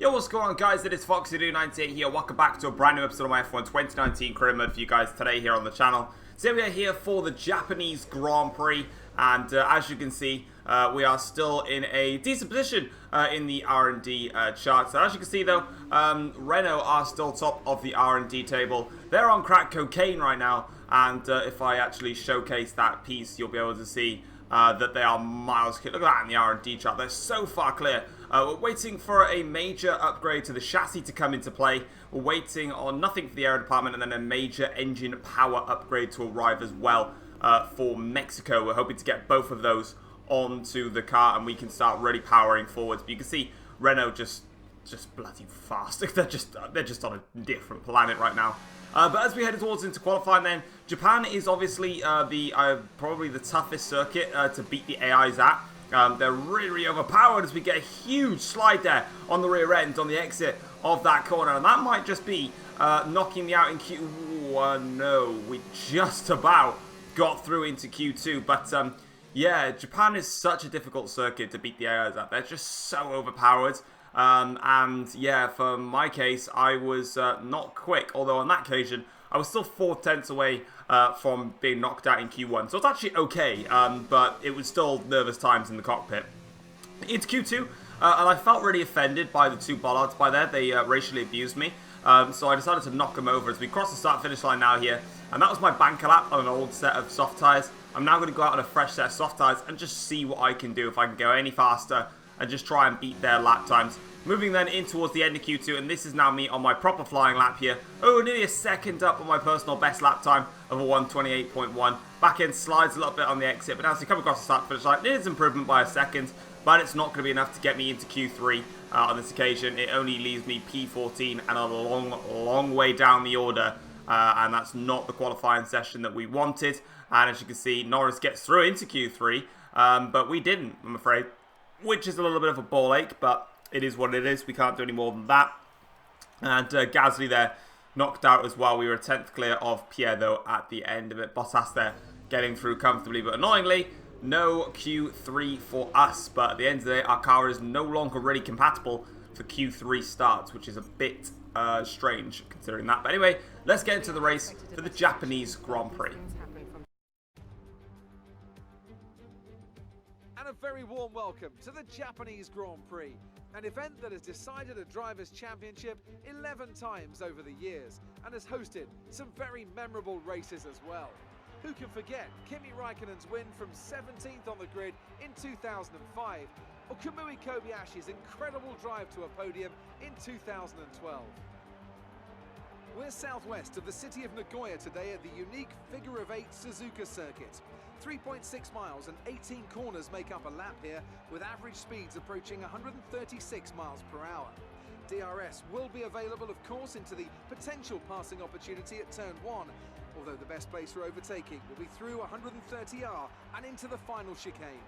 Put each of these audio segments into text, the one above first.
Yo, what's going on, guys? It is Foxy98 here. Welcome back to a brand new episode of my F1 2019 career mode for you guys today here on the channel. So we are here for the Japanese Grand Prix, and as you can see, we are still in a decent position in the R&D chart. So as you can see though, Renault are still top of the R&D table. They're on crack cocaine right now, and if I actually showcase that piece, you'll be able to see that they are miles clear. Look at that in the R&D chart. They're so far clear. We're waiting for a major upgrade to the chassis to come into play. We're waiting on nothing for the aero department, and then a major engine power upgrade to arrive as well for Mexico. We're hoping to get both of those onto the car, and we can start really powering forwards. But you can see Renault just bloody fast. they're just on a different planet right now. But as we head towards into qualifying then, Japan is obviously probably the toughest circuit to beat the AIs at. They're really overpowered as we get a huge slide there on the rear end on the exit of that corner. And that might just be knocking me out in Q1. No, we just about got through into Q2. But yeah, Japan is such a difficult circuit to beat the AIs at. They're just so overpowered. And yeah, for my case, I was not quick, although on that occasion, I was still 4/10 away from being knocked out in Q1. So it's actually okay, but it was still nervous times in the cockpit. Into Q2, and I felt really offended by the two bollards by there. They racially abused me, so I decided to knock them over as we cross the start-finish line now here. And that was my banker lap on an old set of soft tyres. I'm now going to go out on a fresh set of soft tyres and just see what I can do, if I can go any faster and just try and beat their lap times. Moving then in towards the end of Q2, and this is now me on my proper flying lap here. Oh, nearly a second up on my personal best lap time of a 1:28.1. Back end slides a little bit on the exit, but as we come across the start finish line, it is improvement by a second, but it's not going to be enough to get me into Q3 on this occasion. It only leaves me P14 and a long way down the order, and that's not the qualifying session that we wanted. And as you can see, Norris gets through into Q3, but we didn't, I'm afraid, which is a little bit of a ball ache, but it is what it is. We can't do any more than that. And Gasly there knocked out as well. We were a 10th clear of Pierre, though, at the end of it. Bottas there getting through comfortably, but annoyingly, no Q3 for us. But at the end of the day, our car is no longer really compatible for Q3 starts, which is a bit strange considering that. But anyway, let's get into the race for the Japanese Grand Prix. A very warm welcome to the Japanese Grand Prix, an event that has decided a Drivers' Championship 11 times over the years and has hosted some very memorable races as well. Who can forget Kimi Raikkonen's win from 17th on the grid in 2005, or Kamui Kobayashi's incredible drive to a podium in 2012. We're southwest of the city of Nagoya today at the unique figure-of-8 Suzuka circuit. 3.6 miles and 18 corners make up a lap here, with average speeds approaching 136 miles per hour. DRS will be available, of course, into the potential passing opportunity at turn 1, although the best place for overtaking will be through 130R and into the final chicane.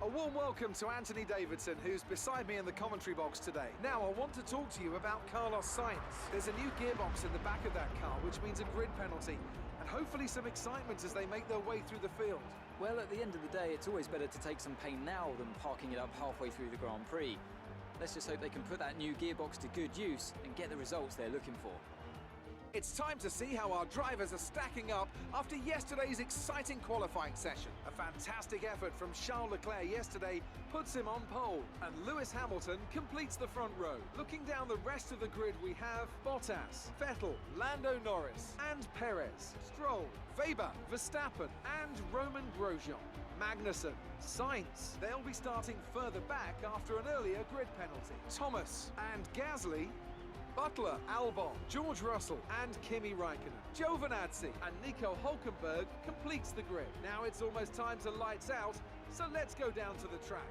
A warm welcome to Anthony Davidson, who's beside me in the commentary box today. Now, I want to talk to you about Carlos Sainz. There's a new gearbox in the back of that car, which means a grid penalty, and hopefully some excitement as they make their way through the field. Well, at the end of the day, it's always better to take some pain now than parking it up halfway through the Grand Prix. Let's just hope they can put that new gearbox to good use and get the results they're looking for. It's time to see how our drivers are stacking up after yesterday's exciting qualifying session. A fantastic effort from Charles Leclerc yesterday puts him on pole, and Lewis Hamilton completes the front row. Looking down the rest of the grid, we have Bottas, Vettel, Lando Norris, and Perez, Stroll, Weber, Verstappen, and Roman Grosjean. Magnussen, Sainz, they'll be starting further back after an earlier grid penalty. Thomas and Gasly, Butler, Albon, George Russell and Kimi Raikkonen. Giovinazzi and Nico Hülkenberg completes the grid. Now it's almost time to lights out, so let's go down to the track.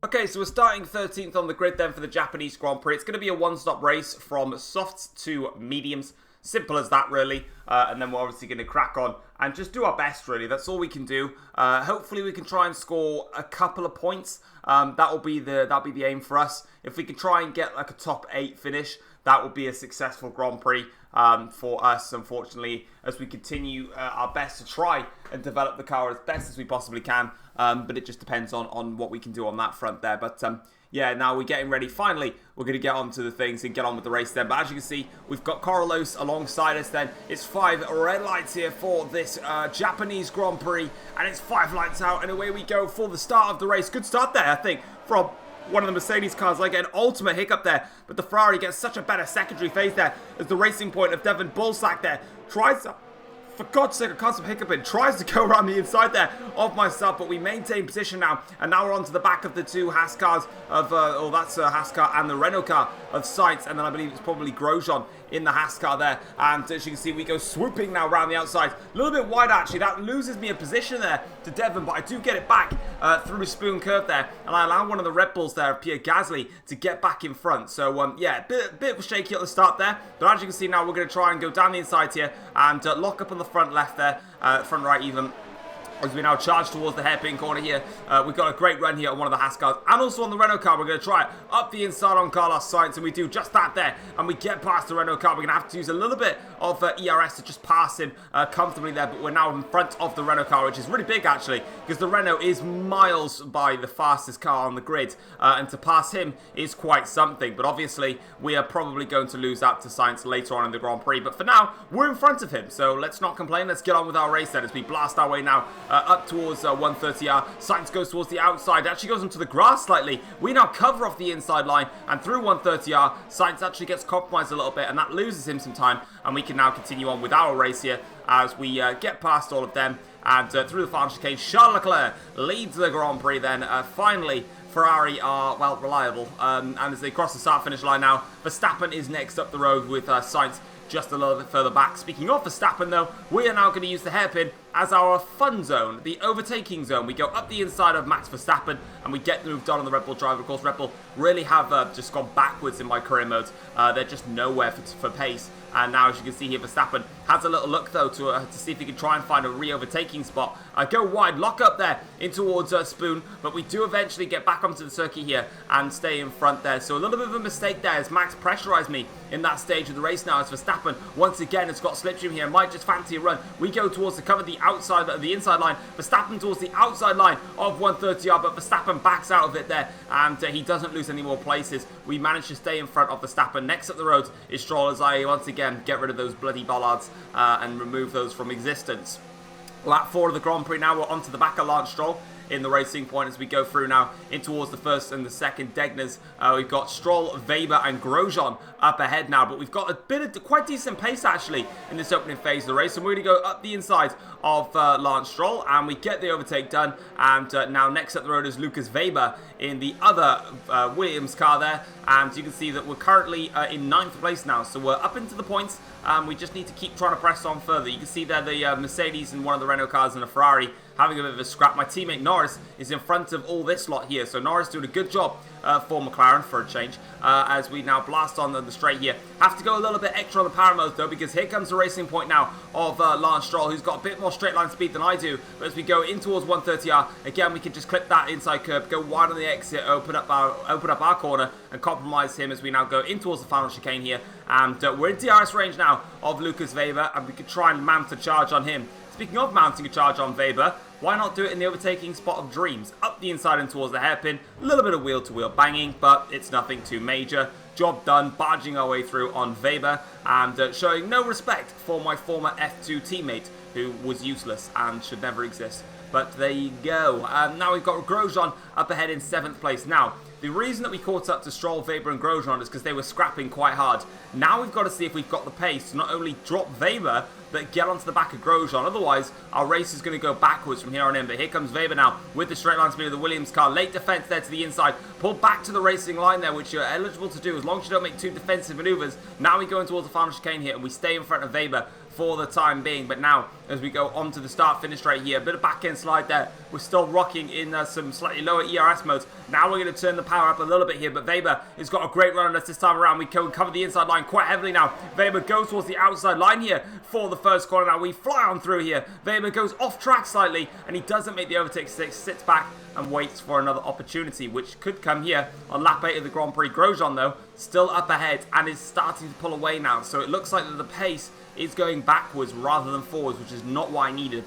Okay, so we're starting 13th on the grid then for the Japanese Grand Prix. It's going to be a one-stop race from softs to mediums. Simple as that, really. And then we're obviously going to crack on and just do our best, really. That's all we can do. Hopefully we can try and score a couple of points. That'll be the aim for us. If we can try and get like a top 8 finish, that would be a successful Grand Prix for us, unfortunately, as we continue our best to try and develop the car as best as we possibly can. But it just depends on what we can do on that front there. But yeah, now we're getting ready. Finally, we're going to get on to the things and get on with the race then. But as you can see, we've got Carlos alongside us then. It's 5 red lights here for this Japanese Grand Prix. And it's 5 lights out, and away we go for the start of the race. Good start there, I think, from one of the Mercedes cars. Like an ultimate hiccup there. But the Ferrari gets such a better secondary phase there as the racing point of Devon Bullsack there tries to... For God's sake, I can't stop hiccuping. Tries to go around the inside there of myself, but we maintain position now. And now we're onto the back of the 2 Haas cars of, that's a Haas car and the Renault car of Sainz. And then I believe it's probably Grosjean in the Haas car there. And as you can see, we go swooping now around the outside. A little bit wide, actually. That loses me a position there to Devon, but I do get it back through a spoon curve there. And I allow one of the Red Bulls there, Pierre Gasly, to get back in front. So, yeah, bit shaky at the start there. But as you can see now, we're going to try and go down the inside here and lock up on the front left there, front right even, as we now charge towards the hairpin corner here. We've got a great run here on one of the Haas cars and also on the Renault car. We're going to try it up the inside on Carlos Sainz, and we do just that there, and we get past the Renault car. We're going to have to use a little bit of ERS to just pass him comfortably there, but we're now in front of the Renault car, which is really big actually, because the Renault is miles by the fastest car on the grid, and to pass him is quite something. But obviously we are probably going to lose out to Sainz later on in the Grand Prix, but for now we're in front of him, so let's not complain. Let's get on with our race then as we blast our way now up towards 130R. Sainz goes towards the outside, actually goes into the grass slightly. We now cover off the inside line, and through 130R, Sainz actually gets compromised a little bit, and that loses him some time, and we can now continue on with our race here as we get past all of them, and through the final chicane, Charles Leclerc leads the Grand Prix then. Finally, Ferrari are, well, reliable, and as they cross the start-finish line now, Verstappen is next up the road with Sainz just a little bit further back. Speaking of Verstappen though, we are now going to use the hairpin as our fun zone, the overtaking zone. We go up the inside of Max Verstappen and we get moved on the Red Bull driver. Of course, Red Bull really have just gone backwards in my career modes. They're just nowhere for pace. And now, as you can see here, Verstappen has a little look, though, to see if he can try and find a re-overtaking spot. Go wide, lock up there in towards Spoon, but we do eventually get back onto the circuit here and stay in front there. So a little bit of a mistake there as Max pressurized me in that stage of the race now, as Verstappen, once again, has got slipstream here, might just fancy a run. We go towards the cover, the outside, the inside line. Verstappen towards the outside line of 130R, but Verstappen backs out of it there, and he doesn't lose any more places. We manage to stay in front of Verstappen. Next up the road is Stroll, as I once again get rid of those bloody bollards and remove those from existence. Lap 4 of the Grand Prix now. We're onto the back of Lance Stroll in the racing point as we go through now in towards the first and the second Degners. We've got Stroll, Weber and Grosjean up ahead now, but we've got a bit of quite decent pace actually in this opening phase of the race, and we're going to go up the inside of Lance Stroll, and we get the overtake done. And now next up the road is Lucas Weber in the other Williams car there, and you can see that we're currently in 9th place now, so we're up into the points. We just need to keep trying to press on further. You can see there the Mercedes and one of the Renault cars and a Ferrari having a bit of a scrap. My teammate Norris is in front of all this lot here, so Norris doing a good job for McLaren for a change, as we now blast on the straight here. Have to go a little bit extra on the power modes though, because here comes the racing point now of Lance Stroll, who's got a bit more straight line speed than I do. But as we go in towards 130R, again we can just clip that inside curb, go wide on the exit, open up our corner and compromise him as we now go in towards the final chicane here. And we're in DRS range now of Lucas Weber, and we could try and mount a charge on him. Speaking of mounting a charge on Weber, why not do it in the overtaking spot of dreams? Up the inside and towards the hairpin, a little bit of wheel-to-wheel banging, but it's nothing too major. Job done, barging our way through on Weber, and showing no respect for my former F2 teammate, who was useless and should never exist. But there you go. Now we've got Grosjean up ahead in 7th place. Now, the reason that we caught up to Stroll, Weber and Grosjean is because they were scrapping quite hard. Now we've got to see if we've got the pace to not only drop Weber, but get onto the back of Grosjean. Otherwise, our race is going to go backwards from here on in. But here comes Weber now with the straight line speed of the Williams car. Late defense there to the inside. Pull back to the racing line there, which you're eligible to do as long as you don't make too defensive maneuvers. Now we go in towards the final chicane here, and we stay in front of Weber for the time being. But now, as we go on to the start-finish right here, a bit of back-end slide there. We're still rocking in some slightly lower ERS modes. Now we're going to turn the power up a little bit here, but Weber has got a great run on us this time around. We cover the inside line quite heavily now. Weber goes towards the outside line here for the first corner now. We fly on through here. Weber goes off track slightly, and he doesn't make the overtake. Sits back and waits for another opportunity, which could come here on lap 8 of the Grand Prix. Grosjean, though, still up ahead and is starting to pull away now. So it looks like that the pace is going backwards rather than forwards, which is not what I needed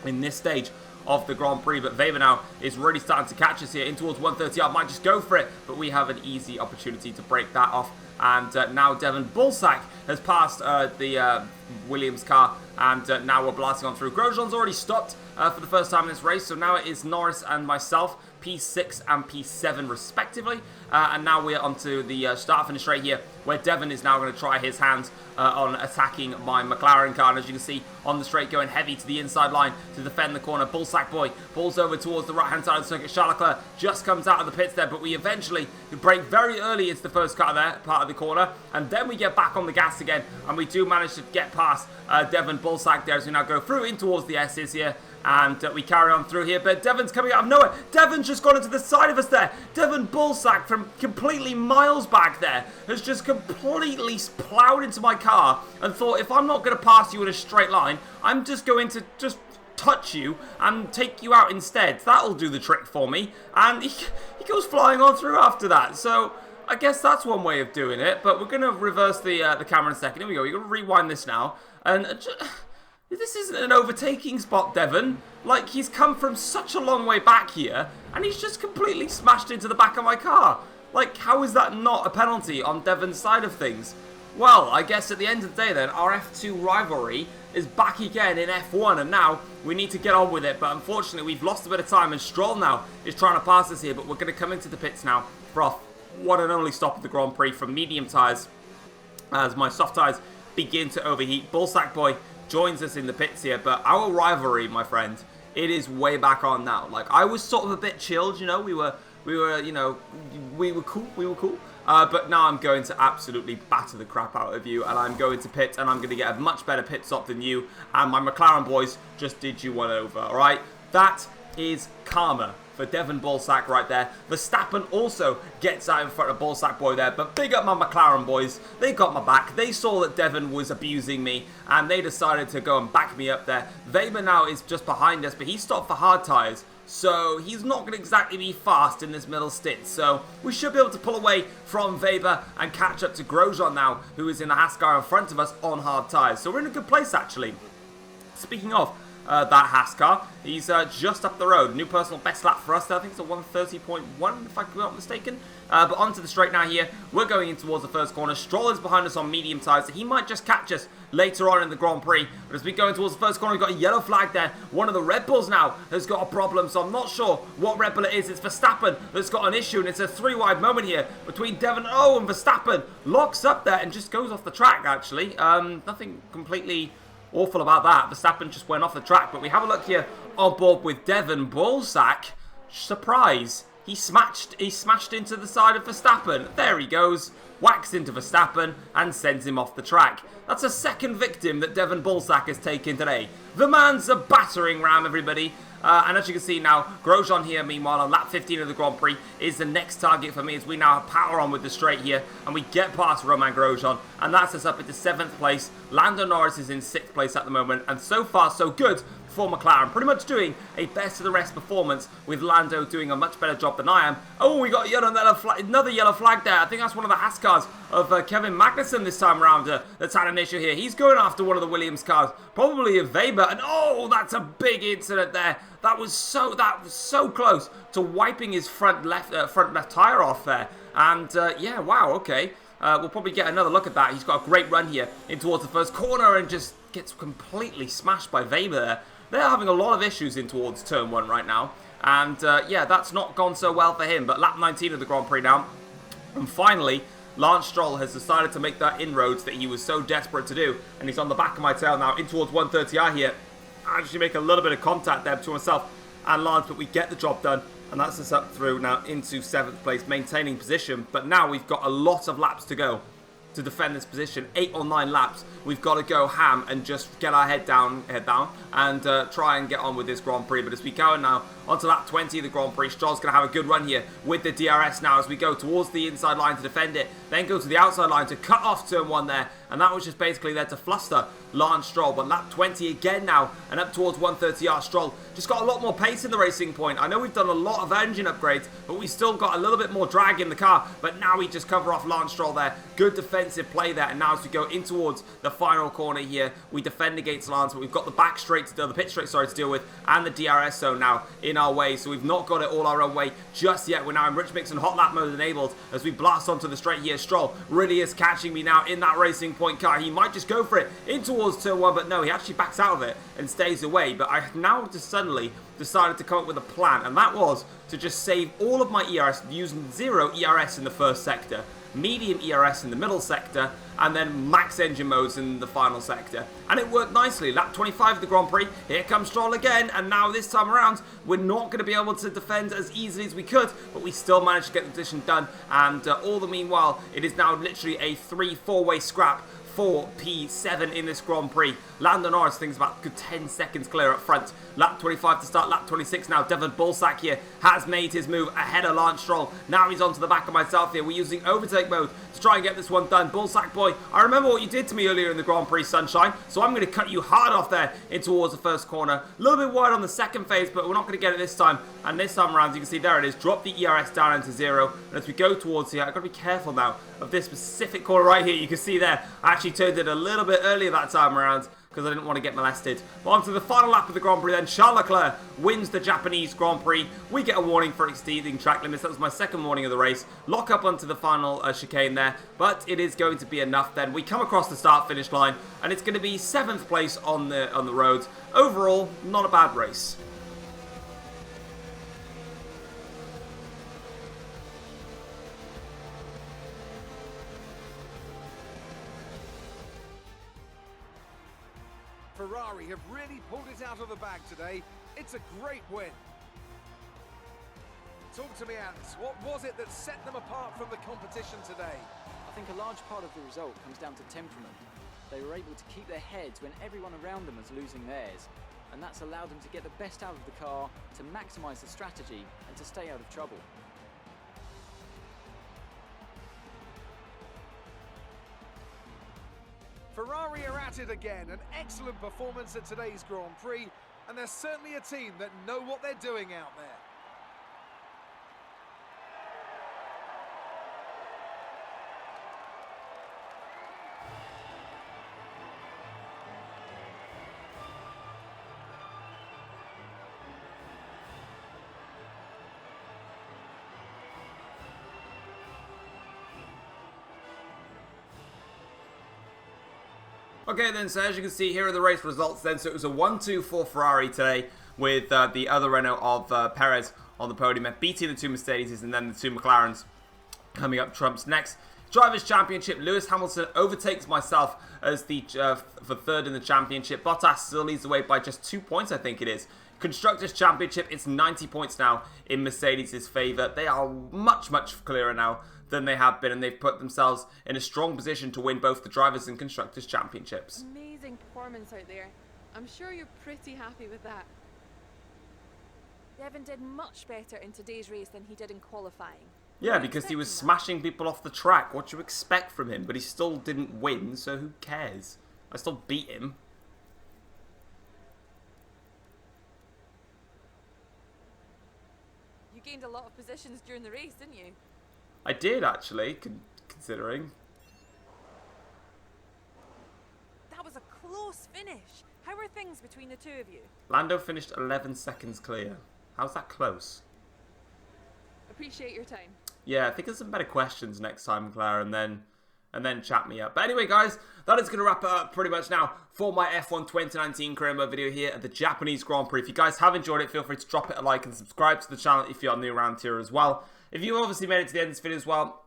in this stage of the Grand Prix. But Weber now is really starting to catch us here in towards 130. I might just go for it, but we have an easy opportunity to break that off. And now Devon Bullsack has passed the Williams car, and now we're blasting on through. Grosjean's already stopped for the first time in this race, so now it is Norris and myself, P6 and P7 respectively. And now we're onto the start-finish straight here, where Devon is now going to try his hands on attacking my McLaren car. And as you can see, on the straight, going heavy to the inside line to defend the corner. Bullsack boy pulls over towards the right-hand side of the circuit. Charles Leclerc just comes out of the pits there, but we eventually break very early into the first car there, part of the corner. And then we get back on the gas again, and we do manage to get past Devon Bullsack there as we now go through in towards the S's here. And we carry on through here, but Devon's coming out of nowhere. Devon's just gone into the side of us there. Devon Bullsack from completely miles back there has just completely ploughed into my car and thought, if I'm not going to pass you in a straight line, I'm just going to just touch you and take you out instead. That'll do the trick for me. And he goes flying on through after that. So I guess that's one way of doing it, but we're going to reverse the camera in a second. Here we go. We're going to rewind this now. And this isn't an overtaking spot, Devon. Like, he's come from such a long way back here, and he's just completely smashed into the back of my car. Like, how is that not a penalty on Devon's side of things? Well, I guess at the end of the day then, our F2 rivalry is back again in F1, and now we need to get on with it. But unfortunately, we've lost a bit of time, and Stroll now is trying to pass us here, but we're going to come into the pits now for our one and only stop of the Grand Prix from medium tyres, as my soft tyres begin to overheat. Bullsack boy joins us in the pits here, but our rivalry, my friend, it is way back on now. Like, I was sort of a bit chilled, you know, we were cool. But now I'm going to absolutely batter the crap out of you, and I'm going to pit, and I'm going to get a much better pit stop than you, and my McLaren boys just did you one over, alright? That is karma for Devon Bullsack right there. Verstappen also gets out in front of Bullsack boy there, but big up my McLaren boys. They got my back. They saw that Devon was abusing me, and they decided to go and back me up there. Weber now is just behind us, but he stopped for hard tyres, so he's not going to exactly be fast in this middle stint. So we should be able to pull away from Weber and catch up to Grosjean now, who is in the Haas car in front of us on hard tyres. So we're in a good place, actually. Speaking of that Haas car, he's just up the road. New personal best lap for us. I think it's a 130.1 if I'm not mistaken. But onto the straight now here. We're going in towards the first corner. Stroll is behind us on medium tyres, so he might just catch us later on in the Grand Prix. But as we go in towards the first corner, we've got a yellow flag there. One of the Red Bulls now has got a problem, so I'm not sure what Red Bull it is. It's Verstappen that's got an issue, and it's a three-wide moment here between Devon and Verstappen. Locks up there and just goes off the track, actually. Nothing completely awful about that. Verstappen just went off the track, but we have a look here on board with Devon Bullsack. Surprise. He smashed into the side of Verstappen. There he goes. Whacks into Verstappen and sends him off the track. That's a second victim that Devon Bullsack has taken today. The man's a battering ram, everybody. And as you can see now, Grosjean here, meanwhile, on lap 15 of the Grand Prix, is the next target for me as we now power on with the straight here. And we get past Romain Grosjean, and that's us up into 7th place. Lando Norris is in 6th place at the moment, and so far so good for McLaren. Pretty much doing a best of the rest performance, with Lando doing a much better job than I am. Oh, we got another yellow flag there. I think that's one of the Haas cars of Kevin Magnussen this time around that's had an issue here. He's going after one of the Williams cars, probably a Weber, and oh, that's a big incident there. That was so close to wiping his front left tyre off there. And yeah, wow, okay. We'll probably get another look at that. He's got a great run here in towards the first corner and just gets completely smashed by Weber there. They're having a lot of issues in towards turn 1 right now. And yeah, that's not gone so well for him. But lap 19 of the Grand Prix now. And finally, Lance Stroll has decided to make that inroads that he was so desperate to do. And he's on the back of my tail now in towards 130R here. I actually make a little bit of contact there between myself and Lance, but we get the job done. And that's us up through now into 7th place, maintaining position. But now we've got a lot of laps to go to defend this position. 8 or 9 laps. We've got to go ham and just get our head down and try and get on with this Grand Prix. But as we go now onto lap 20 of the Grand Prix, Stroll's going to have a good run here with the DRS now as we go towards the inside line to defend it. Then go to the outside line to cut off turn 1 there. and that was just basically there to fluster Lance Stroll. But lap 20 again now, and up towards 130R. Stroll just got a lot more pace in the Racing Point. I know we've done a lot of engine upgrades, but we still got a little bit more drag in the car. But now we just cover off Lance Stroll there. Good defensive play there, and now as we go in towards the final corner here, we defend against Lance, but we've got the back straight to deal, the pit straight, sorry, to deal with, and the DRS zone now in our way. So we've not got it all our own way just yet. We're now in Rich Mix and hot lap mode enabled as we blast onto the straight here. Stroll really is catching me now in that Racing Point car. He might just go for it in towards turn 1, but no, he actually backs out of it and stays away. But I now just suddenly decided to come up with a plan, and that was to just save all of my ERS using 0 ERS in the first sector, medium ERS in the middle sector, and then max engine modes in the final sector. And it worked nicely. Lap 25 of the Grand Prix. Here comes Stroll again, and now this time around, we're not going to be able to defend as easily as we could, but we still managed to get the position done. And all the meanwhile, it is now literally a 3-4-way scrap for P7 in this Grand Prix. Lando Norris thinks about good 10 seconds clear up front. Lap 25 to start, lap 26 now. Devon Bullsack here has made his move ahead of Lance Stroll. Now he's onto the back of myself here. We're using overtake mode to try and get this one done. Bullsack boy, I remember what you did to me earlier in the Grand Prix, Sunshine, so I'm going to cut you hard off there in towards the first corner. A little bit wide on the second phase, but we're not going to get it this time. And this time around, as you can see, there it is. Drop the ERS down into 0. And as we go towards here, I've got to be careful now of this specific corner right here. You can see there, I actually turned it a little bit earlier that time around because I didn't want to get molested. But on to the final lap of the Grand Prix then. Charles Leclerc wins the Japanese Grand Prix. We get a warning for exceeding track limits. That was my second warning of the race. Lock up onto the final chicane there, but it is going to be enough then. We come across the start-finish line, and it's going to be 7th place on the road. Overall, not a bad race. Ferrari have really pulled it out of the bag today. It's a great win. Talk to me, Ants. What was it that set them apart from the competition today? I think a large part of the result comes down to temperament. They were able to keep their heads when everyone around them was losing theirs, and that's allowed them to get the best out of the car, to maximise the strategy, and to stay out of trouble. Ferrari are at it again. An excellent performance at today's Grand Prix, and they're certainly a team that know what they're doing out there. Okay then, so as you can see, here are the race results then. So it was a 1-2 for Ferrari today, with the other Renault of Perez on the podium, beating the 2 Mercedes and then the 2 McLarens coming up trumps next. Drivers' Championship, Lewis Hamilton overtakes myself as the for 3rd in the championship. Bottas still leads the way by just 2 points, I think it is. Constructors' Championship, it's 90 points now in Mercedes' favour. They are much, much clearer now than they have been, and they've put themselves in a strong position to win both the Drivers' and Constructors' Championships. Amazing performance out there. I'm sure you're pretty happy with that. Devon did much better in today's race than he did in qualifying. Yeah, because he was smashing people off the track. What do you expect from him? But he still didn't win, so who cares? I still beat him. You gained a lot of positions during the race, didn't you? I did, actually, considering. That was a close finish. How were things between the two of you? Lando finished 11 seconds clear. How's that close? Appreciate your time. Yeah, I think there's some better questions next time, Claire, and then chat me up. But anyway, guys, that is going to wrap it up pretty much now for my F1 2019 career mode video here at the Japanese Grand Prix. If you guys have enjoyed it, feel free to drop it a like and subscribe to the channel if you're new around here as well. If you obviously made it to the end of this video as well,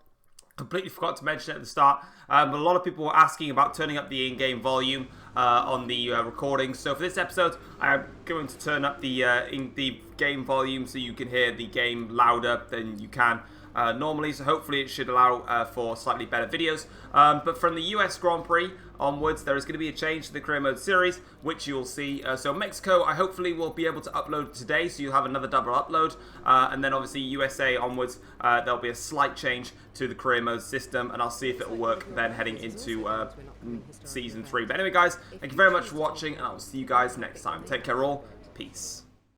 completely forgot to mention it at the start, but a lot of people were asking about turning up the in-game volume on the recording. So for this episode, I am going to turn up the in-game volume so you can hear the game louder than you can normally, so hopefully it should allow for slightly better videos. But from the US Grand Prix onwards, there is going to be a change to the career mode series, which you'll see. So Mexico, I hopefully will be able to upload today, so you'll have another double upload. And then obviously USA onwards, there'll be a slight change to the career mode system, and I'll see if it will work then heading into Season 3. But anyway, guys, thank you very much for watching, and I will see you guys next time. Take care all. Peace.